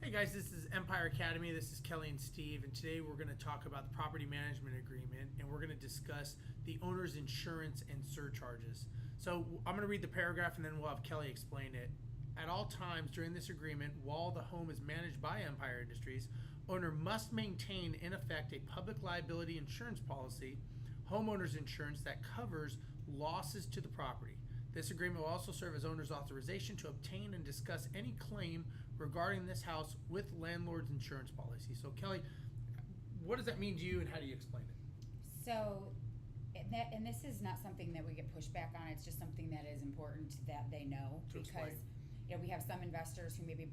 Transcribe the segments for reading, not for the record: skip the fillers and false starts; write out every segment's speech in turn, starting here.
Hey guys, this is Empire Academy. This is Kelly and Steve, and today we're going to talk about the property management agreement, and we're going to discuss the owner's insurance and surcharges. So I'm going to read the paragraph, and then we'll have Kelly explain it. At all times during this agreement, while the home is managed by Empire Industries, owner must maintain in effect a public liability insurance policy, homeowner's insurance that covers losses to the property. This agreement will also serve as owner's authorization to obtain and discuss any claim regarding this house with landlord's insurance policy. So Kelly, what does that mean to you and how do you explain it? So, and this is not something that we get pushback on. It's just something that is important that they know, To because explain. we have some investors who maybe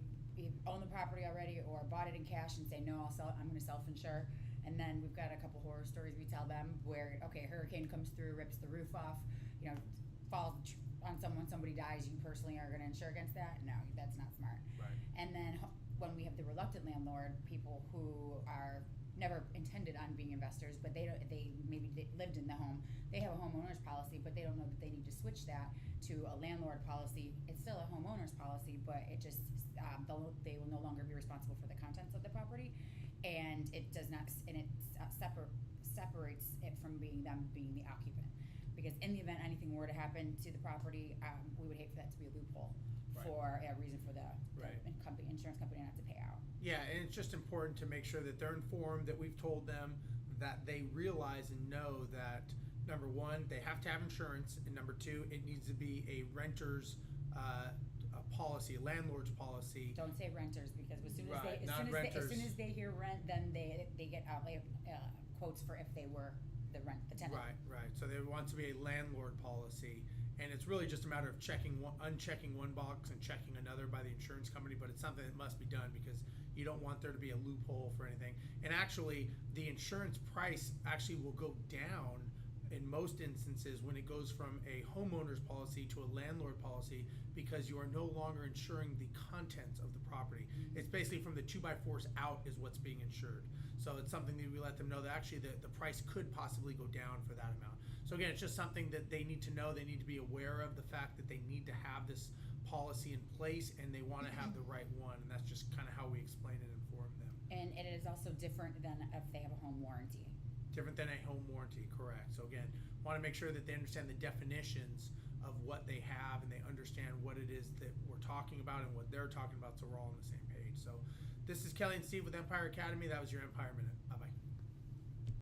own the property already or bought it in cash and say, no, I'm going to self-insure. And then we've got a couple horror stories we tell them where, okay, a hurricane comes through, rips the roof off, falls on someone, somebody dies, you personally are going to insure against that? No, that's not smart. Right. And then when we have the reluctant landlord, people who are never intended on being investors, but they lived in the home, they have a homeowner's policy, but they don't know that they need to switch that to a landlord policy. It's still a homeowner's policy, but it just they will no longer be responsible for the contents of the property, and it does not, and it separates it from being the occupant. Because in the event anything were to happen to the property, we would hate for that to be a loophole for a reason for the insurance company not to pay out. Yeah, and it's just important to make sure that they're informed, that we've told them, that they realize and know that, number one, they have to have insurance, and number two, it needs to be a renter's a policy, a landlord's policy. Don't say renters, because as soon as they hear rent, then they get quotes for if they were the tenant. Right. So there wants to be a landlord policy, and it's really just a matter of unchecking one box and checking another by the insurance company, but it's something that must be done because you don't want there to be a loophole for anything. And actually, the insurance price actually will go down in most instances when it goes from a homeowner's policy to a landlord policy, because you are no longer insuring the contents of the property. Mm-hmm. It's basically from the 2x4s out is what's being insured. So it's something that we let them know that actually the price could possibly go down for that amount. So again, it's just something that they need to know. They need to be aware of the fact that they need to have this policy in place, and they want to have the right one, and that's just kind of how we explain it and inform them. And it is also different than if they have a home warranty. Different than a home warranty, correct. So again, want to make sure that they understand the definitions of what they have, and they understand what it is that we're talking about and what they're talking about, so we're all on the same page. So this is Kelly and Steve with Empire Academy. That was your Empire Minute.